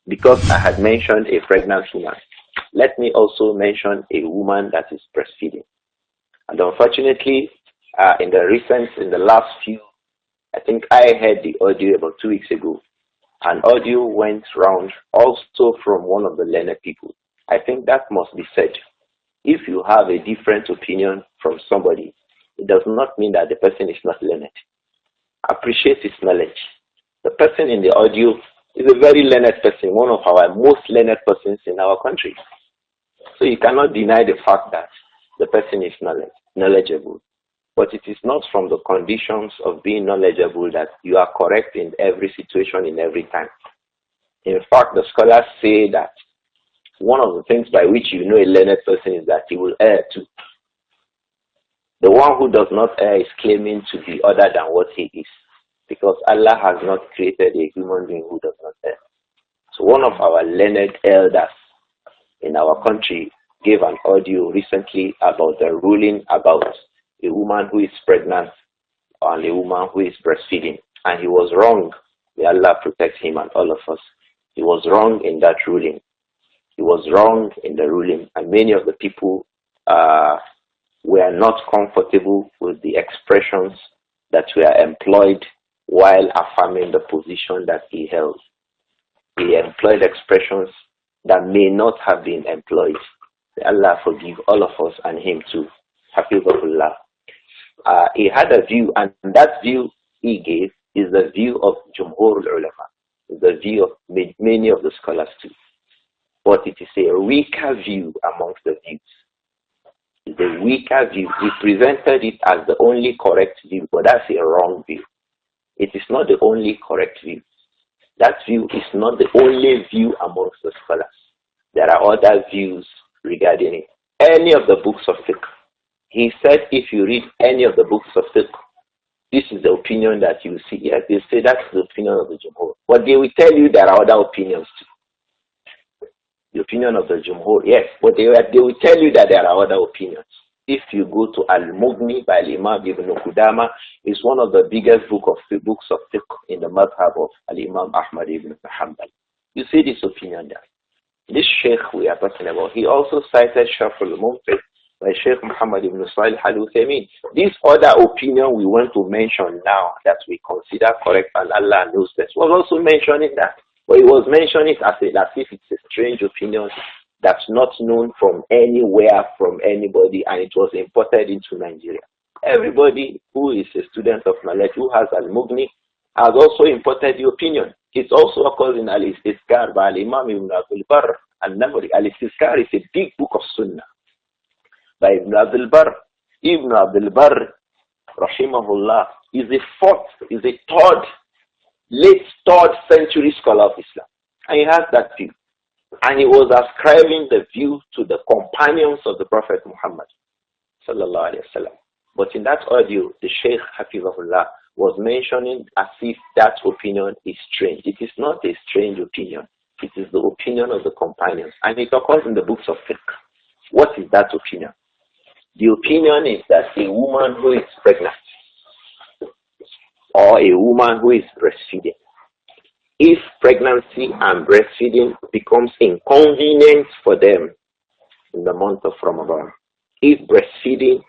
Because I had mentioned a pregnant woman, let me also mention a woman that is breastfeeding. And unfortunately, in the last few, I think I heard the audio about 2 weeks ago. An audio went round also from one of the learned people. I think that must be said. If you have a different opinion from somebody, it does not mean that the person is not learned. Appreciate his knowledge. The person in the audio is a very learned person, one of our most learned persons in our country. So you cannot deny the fact that the person is knowledgeable. But it is not from the conditions of being knowledgeable that you are correct in every situation, in every time. In fact, the scholars say that one of the things by which you know a learned person is that he will err too. The one who does not err is claiming to be other than what he is, because Allah has not created a human being who does not err. So one of our learned elders in our country gave an audio recently about the ruling about a woman who is pregnant and a woman who is breastfeeding. And he was wrong. May Allah protect him and all of us. He was wrong in that ruling. He was wrong in the ruling. And many of the people were not comfortable with the expressions that were employed while affirming the position that he held. He employed expressions that may not have been employed. May Allah forgive all of us and him too. Hafizahullah. He had a view, and that view he gave is the view of Jumhur al-Ulama, the view of many of the scholars too. But it is a weaker view amongst the views. It's a weaker view. We presented it as the only correct view, but that's a wrong view. It is not the only correct view. That view is not the only view amongst the scholars. There are other views regarding it. Any of the books of fiqh. He said if you read any of the books of fiqh, this is the opinion that you see. Yes, they say that's the opinion of the Jumhur. But they will tell you there are other opinions too. The opinion of the Jumhur, yes, but they will tell you that there are other opinions. If you go to Al-Mughni by Imam Ibn Qudama, it's one of the biggest books of fiqh in the madhab of Al-Imam Ahmad ibn Hanbal. You see this opinion there. This Sheikh we are talking about, he also cited Sharf al-Mumtaz by Sheikh Muhammad ibn Salih al-Uthaymeen. This other opinion we want to mention now that we consider correct and Allah knows that was also mentioning that. But he was mentioning it as if it's a strange opinion that's not known from anywhere, from anybody, and it was imported into Nigeria. Everybody who is a student of knowledge, who has Al-Mughni, has also imported the opinion. It also occurs in Al-Istizkar by Imam Ibn Abdul Barr al-Namri. Al-Istizkar is a big book of Sunnah by Ibn Abdul Barr. Ibn Abdul Barr, rahimahullah, is a late 3rd century scholar of Islam. And he has that view. And he was ascribing the view to the companions of the Prophet Muhammad sallallahu alaihi wasallam. But in that audio, the Sheikh Hafizahullah was mentioning as if that opinion is strange. It is not a strange opinion. It is the opinion of the companions. And it occurs in the books of fiqh. What is that opinion? The opinion is that a woman who is pregnant or a woman who is breastfeeding, if pregnancy and breastfeeding becomes inconvenient for them in the month of Ramadan, if breastfeeding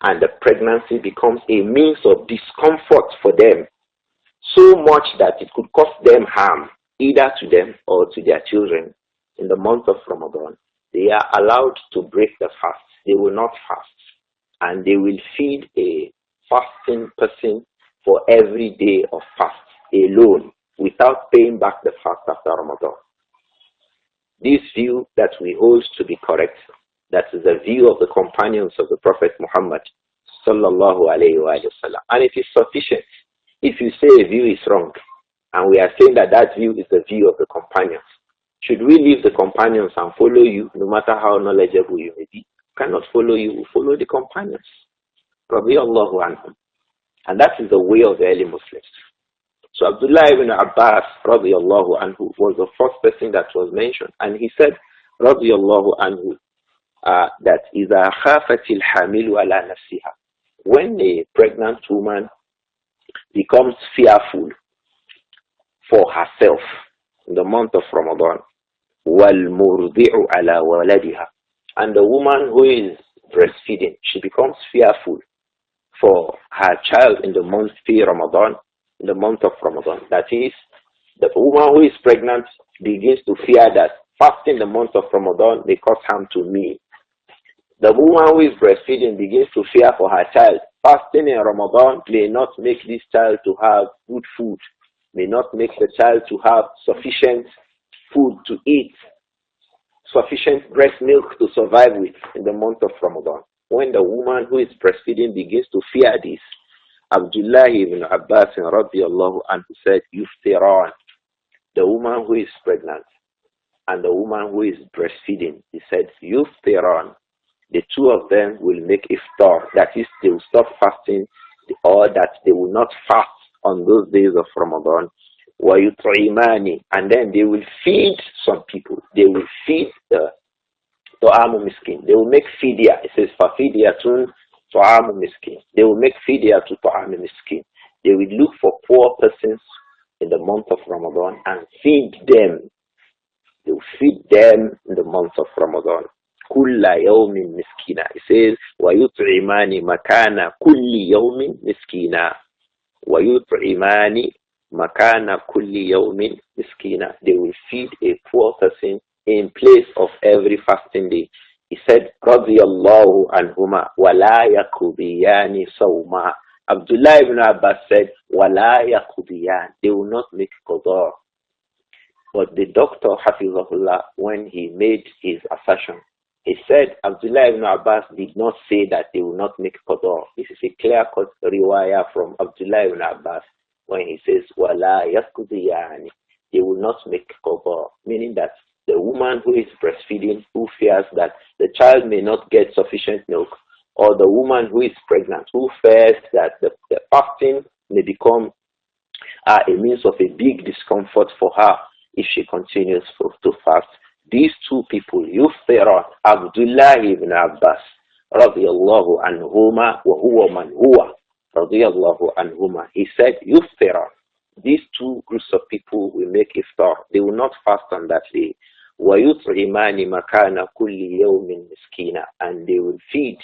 and the pregnancy becomes a means of discomfort for them, so much that it could cause them harm, either to them or to their children, in the month of Ramadan, they are allowed to break the fast. They will not fast. And they will feed a fasting person for every day of fast alone, without paying back the fast after Ramadan. This view that we hold to be correct, that is the view of the companions of the Prophet Muhammad sallallahu alayhi wa sallam. And it is sufficient. If you say a view is wrong, and we are saying that that view is the view of the companions, should we leave the companions and follow you, no matter how knowledgeable you may be? Cannot follow you, we follow the companions. Radiyallahu anhum. And that is the way of the early Muslims. So Abdullah ibn Abbas radiyallahu anhu was the first person that was mentioned. And he said, radiyallahu anhu, that إِذَا خَافَتِ الْحَامِلُ عَلَى نَفْسِهَا, when a pregnant woman becomes fearful for herself, in the month of Ramadan. وَالْمُرْضِعُ عَلَى وَلَدِهَا. And the woman who is breastfeeding, she becomes fearful for her child in the month of Ramadan, in the month of Ramadan. That is, the woman who is pregnant begins to fear that fasting the month of Ramadan may cause harm to me. The woman who is breastfeeding begins to fear for her child. Fasting in Ramadan may not make this child to have good food, may not make the child to have sufficient food to eat, sufficient breast milk to survive with in the month of Ramadan. When the woman who is breastfeeding begins to fear this, Abdullah ibn Abbas radiallahu anhu said, Yuftiran, the woman who is pregnant and the woman who is breastfeeding, he said, Yuftiran, the two of them will make iftar. That is, they will stop fasting, or that they will not fast on those days of Ramadan. وَيُطْعِمَانِ, and then they will feed some people. They will feed the Tu'amu Miskin. They will make Fidyah. It says, فَفِدْيَةٌ Tu'amu Miskin. They will make Fidyah to Tu'amu Miskin. They will look for poor persons in the month of Ramadan and feed them. They will feed them in the month of Ramadan. كُلَّ يَوْمٍ مِسْكِينًا. It says, وَيُطْعِمَانِ مَكَانَ كُلِّ يَوْمٍ مِسْكِينًا. وَيُطْعِمَانِ مَكَانَ كُلِّ يَوْمٍ مِسْكِينًا. They will feed a poor person in place of every fasting day. He said, رَضِيَ اللَّهُ عَنْهُمَا وَلَا يَقْضِيَانِ صَوْمًا. Abdullah ibn Abbas said, وَلَا يَقْضِيَانِ. They will not make qadar. But the doctor, Hafizahullah, when he made his assertion, he said Abdullah ibn Abbas did not say that they will not make qadar. This is a clear-cut riwayah from Abdullah ibn Abbas when he says, وَلَا يَقْضِيَانِ. They will not make qadar, meaning that the woman who is breastfeeding, who fears that the child may not get sufficient milk, or the woman who is pregnant, who fears that the fasting may become a means of a big discomfort for her if she continues to fast. These two people, Yuftiran, Abdullah ibn Abbas, radiyallahu anhuma, wa huwa man huwa, radiyallahu anhuma. He said, Yuftiran. These two groups of people will make iftar. They will not fast on that day. وَيُطْعِمَانِ مَكَانَ كُلِّ يَوْمٍ مِسْكِينًا. And they will feed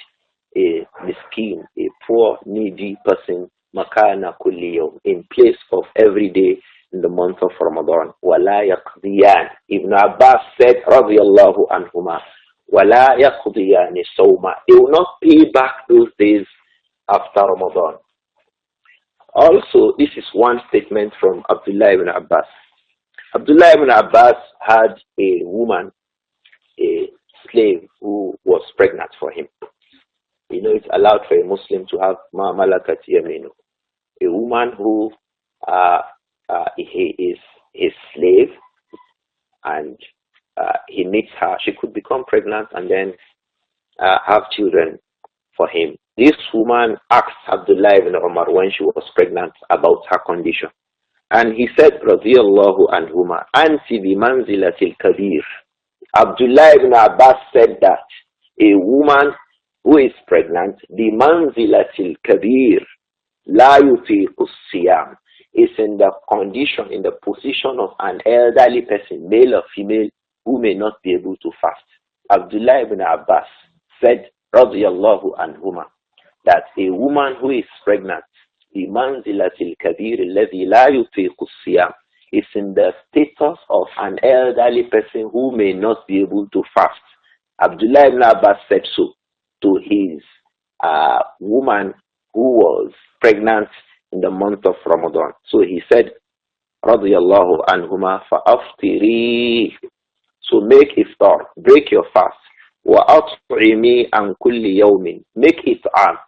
a miskin, a poor, needy person, makana kulli yawm, in place of every day in the month of Ramadan. وَلَا يَقْضِيَانِ. Ibn Abbas said, radiyallahu anhuma, وَلَا يَقْضِيَانِ صَوْمًا. They will not pay back those days after Ramadan. Also, this is one statement from Abdullah ibn Abbas. Abdullah ibn Abbas had a woman, a slave, who was pregnant for him. You know, it's allowed for a Muslim to have ma malakat yaminu, a woman who he is his slave, and he meets her. She could become pregnant and then have children for him. This woman asked Abdullah ibn Umar when she was pregnant about her condition. And he said, radiyallahu anhuma, anti bi manzilatil kabir. Abdullah ibn Abbas said that a woman who is pregnant, bi manzilatil kabir, la yutiqu siyam, is in the condition, in the position of an elderly person, male or female, who may not be able to fast. Abdullah ibn Abbas said, radiyallahu anhuma, that a woman who is pregnant, the manzilatil kabir alladhi la yutiqu siyam, is in the status of an elderly person who may not be able to fast. Abdullah ibn Abbas said so to his woman who was pregnant in the month of Ramadan. So he said, radiyallahu anhuma, fa'aftiri, so make iftar, break your fast. وَأَطْعِمِي عَنْ كُلِّ يَوْمٍ, make it'am,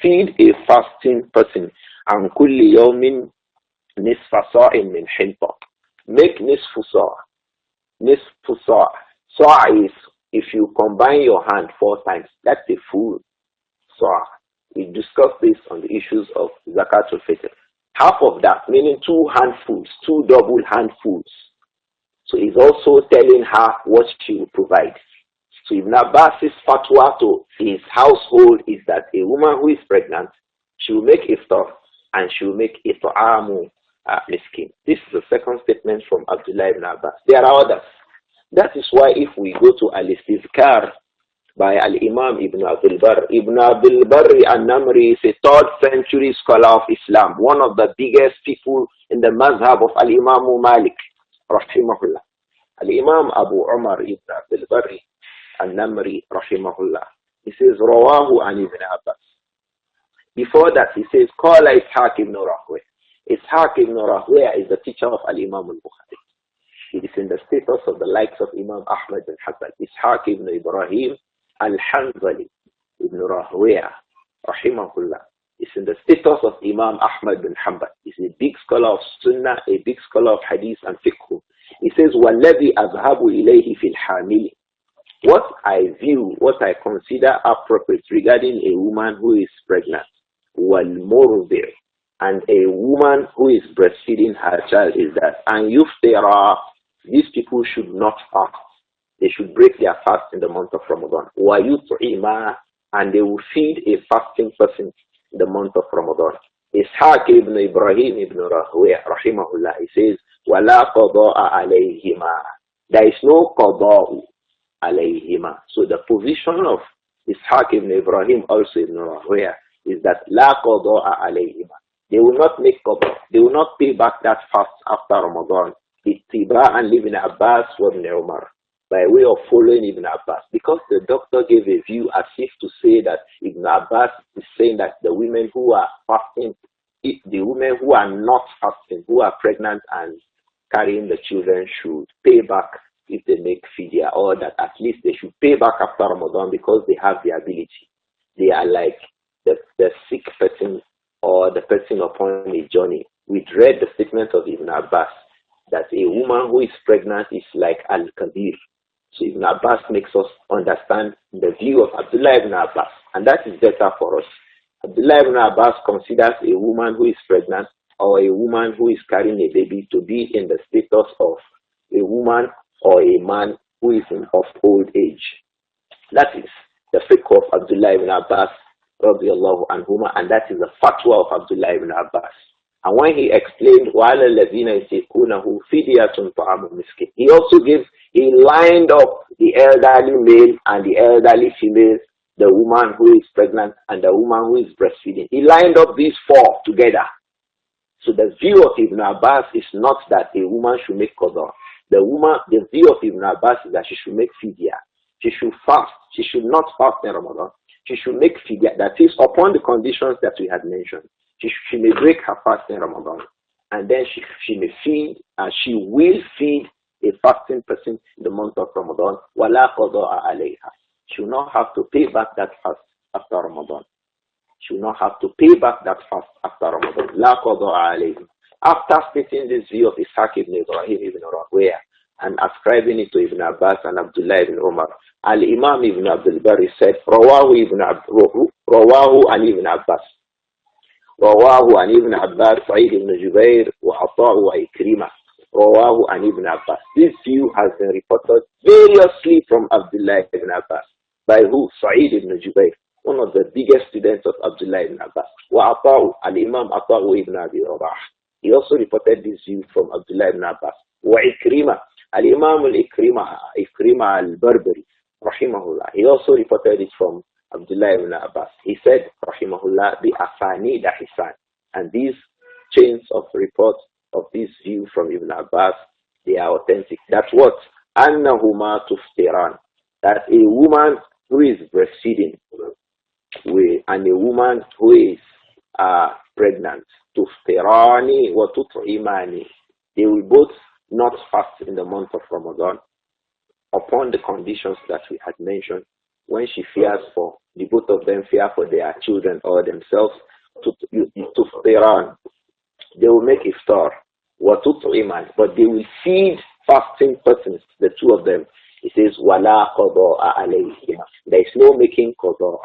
feed a fasting person, عَنْ كُلِّ يَوْمٍ نِصْفَ صَاعٍ مِنْ حِنْطَةٍ, make nisfu sa'. Nisfu sa'. Sa' is, if you combine your hand 4 times, that's a full sa'. We discussed this on the issues of Zakatul Fitr. Half of that, meaning 2 handfuls, 2 double handfuls. So he's also telling her what she will provide. So Ibn Abbas's fatwa to his household is that a woman who is pregnant, she will make iftar and she will make it'amu miskin. This is the second statement from Abdullah ibn Abbas. There are others. That is why if we go to Al-Istizkar by Al-Imam Ibn Abdul Barr. Ibn Abdul Barr al-Namri is a 3rd century scholar of Islam, one of the biggest people in the mazhab of Al-Imam Malik, rahimahullah. Al-Imam Abu Umar Ibn Abdul Barr al-Namri, rahimahullah. He says, Rawahu an Ibn Abbas. Before that, he says, Qala Ishaq ibn Rahweh. Ishaq ibn Rahweh is the teacher of Al-Imam al-Bukhari. It is in the status of the likes of Imam Ahmad bin Hanbal. Ishaq ibn Ibrahim al-Hanbali ibn Rahweh, rahimahullah. Is in the status of Imam Ahmad bin Hanbal. He's a big scholar of Sunnah, a big scholar of Hadith and Fiqh. He says, وَالَّذِي أَذْهَبُ إِلَيْهِ فِي الْحَامِلِ. What I view, what I consider appropriate regarding a woman who is pregnant, وَالْمُرْضِعِ, and a woman who is breastfeeding her child is that, and yuftira, these people should not fast. They should break their fast in the month of Ramadan. وَيُطْعِمَا, and they will feed a fasting person in the month of Ramadan. Ishaq ibn Ibrahim ibn Rahweh, rahimahullah, he says, وَلَا قَضَاءَ عَلَيْهِمَا. There is no qada'u alayhima. So the position of Ishaq ibn Ibrahim, also ibn Rahweh, is that la qada'a alayhima. They will not make qada. They will not pay back that fast after Ramadan. Ittiba'an ibn Abbas wa ibn Umar, by way of following Ibn Abbas, because the doctor gave a view as if to say that Ibn Abbas is saying that the women who are fasting, the women who are not fasting, who are pregnant and carrying the children, should pay back if they make fidyah, or that at least they should pay back after Ramadan because they have the ability. They are like the sick person or the person upon a journey. We read the statement of Ibn Abbas that a woman who is pregnant is like Al-Kabir. So Ibn Abbas makes us understand the view of Abdullah ibn Abbas, and that is better for us. Abdullah ibn Abbas considers a woman who is pregnant or a woman who is carrying a baby to be in the status of a woman or a man who is of old age. That is the fiqh of Abdullah ibn Abbas, radiallahu anhuma, and that is the fatwa of Abdullah ibn Abbas. And when he explained, وَعَلَى الَّذِينَ يُطِيقُونَهُ فِدْيَةٌ طَعَامُ مِسْكِينٍ, he lined up the elderly male and the elderly female, the woman who is pregnant and the woman who is breastfeeding. He lined up these 4 together. So the view of Ibn Abbas is not that a woman should make qada. The view of Ibn Abbas is that she should make fidyah. She should fast. She should not fast in Ramadan. She should make fidyah. That is upon the conditions that we had mentioned. She may break her fast in Ramadan, and then she may feed, and she will feed a fasting person in the month of Ramadan. وَلَا قَضَاءَ عَلَيْهَا. She will not have to pay back that fast after Ramadan. She will not have to pay back that fast after Ramadan. لَا قَضَاءَ عَلَيْهَا. After stating this view of Ishaq ibn Ibrahim ibn Rahweh and ascribing it to Ibn Abbas and Abdullah ibn Umar, Al-Imam ibn Abdul Barri said, Rawahu an Ibn Abbas. رواه عن ابن عباس سعيد بن جبير وعطاء وإكرمة. رواه عن ابن Abbas. This view has been reported variously from Abdullah ibn Abbas. By who? Sa'id ibn Jubayr, one of the biggest students of Abdullah ibn Abbas. وعطاء, Al-Imam Ata'u ibn Abi Rabah. He also reported this view from Abdullah ibn Abbas. وإكرمة, Al-Imam Ikrima al-Barbari, rahimahullah. He also reported it from Abdullah ibn Abbas. He said, rahimahullah, bi asanid hisan. And these chains of reports of this view from Ibn Abbas, they are authentic. That's what? Annahuma tuftiran. That a woman who is breastfeeding and a woman who is pregnant, tuftirani wa tut'imani, they will both not fast in the month of Ramadan upon the conditions that we had mentioned. When she fears for, the both of them fear for their children or themselves, tuftiran, they will make iftar, wa tut'iman, but they will feed fasting persons, the two of them. It says, wala qada'a alayhima. There is no making qada.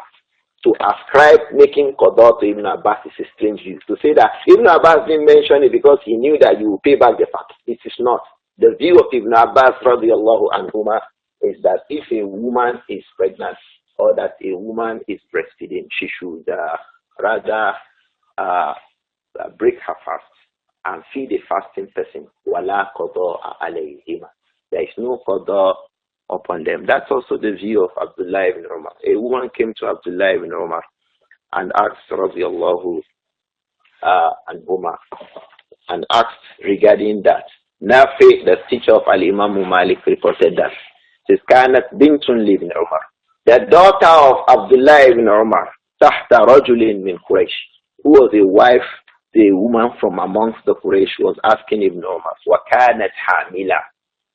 To ascribe making qada to Ibn Abbas is a strange view. To say that Ibn Abbas didn't mention it because he knew that you will pay back the fast. It is not. The view of Ibn Abbas radiallahu anhuma is that if a woman is pregnant or that a woman is breastfeeding, she should rather break her fast and feed a fasting person. Wala qada'a alayhima. There is no qada upon them. That's also the view of Abdullah ibn Umar. A woman came to Abdullah ibn Umar and asked radiallahu anhuma and asked regarding that. Nafi, the teacher of Al-Imam Malik, reported that. Says, Kanat bintun li ibn Umar. The daughter of Abdullah ibn Umar, tahta rajulin min Quraysh, who was a wife, the woman from amongst the Quraysh, was asking Ibn Umar, وَكَانَتْ حَامِلًا.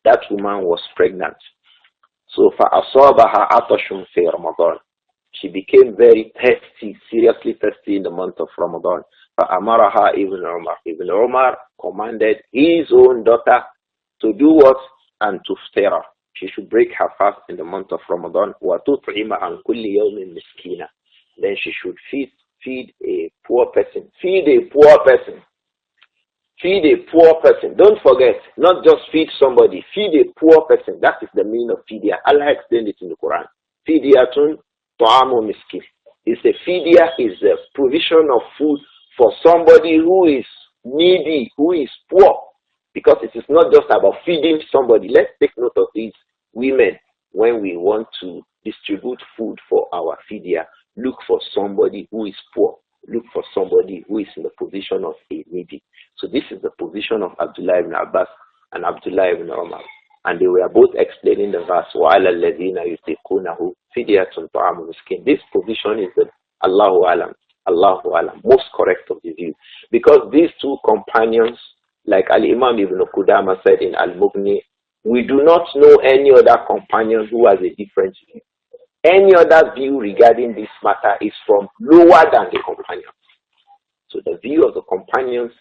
That woman was pregnant. So فَأَصَابَهَا عَطَشٌ فِي رَمَضَانِ. She became very thirsty, seriously thirsty in the month of Ramadan. فَأَمَرَهَا Ibn Umar. Ibn Umar commanded his own daughter to do what? And to ftira. She should break her fast in the month of Ramadan. وَتُطْعِمَ عَنْ كُلِّ يَوْمٍ مِسْكِينًا. Then she should feed a poor person. Feed a poor person. Feed a poor person. Don't forget, not just feed somebody. Feed a poor person. That is the meaning of fidyah. Allah explained it in the Quran. Fidyatun ta'amu miskin. It's a fidyah is the provision of food for somebody who is needy, who is poor. Because it is not just about feeding somebody. Let's take note of these women when we want to distribute food for our fidyah. Look for somebody who is poor. Look for somebody who is in the position of a needy. So this is the position of Abdullah ibn Abbas and Abdullah ibn Umar. And they were both explaining the verse, وَعَلَى الَّذِينَ يُطِيقُونَهُ فِدْيَةٌ طَعَامُ مِسْكِينٍ. This position is the Allahu Alam, most correct of the view. Because these two companions, like Al-Imam Ibn Qudama said in Al-Mughni, we do not know any other companion who has a different view. Any other view regarding this matter is from lower than the companions. So the view of the companions,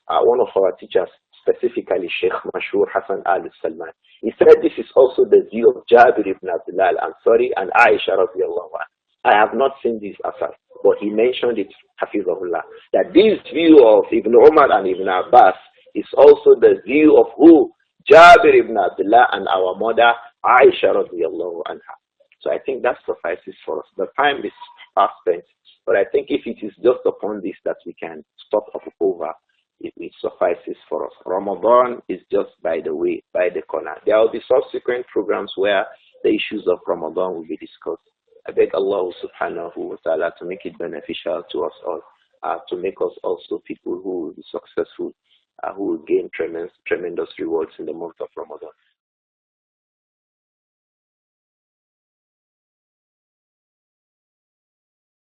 one of our teachers, specifically Sheikh Mashur Hassan al-Salman, he said this is also the view of Jabir ibn Abdullah al-Ansari and Aisha radiallahu anha. I have not seen this aside, but he mentioned it, Hafizahullah, that this view of Ibn Umar and Ibn Abbas is also the view of who? Jabir ibn Abdullah and our mother Aisha radiallahu anha. So I think that suffices for us. The time is fast spent, but I think if it is just upon this that we can stop up over, it suffices for us. Ramadan is just by the way, by the corner. There will be subsequent programs where the issues of Ramadan will be discussed. I beg Allah subhanahu wa ta'ala to make it beneficial to us all, to make us also people who will be successful, who will gain tremendous rewards in the month of Ramadan.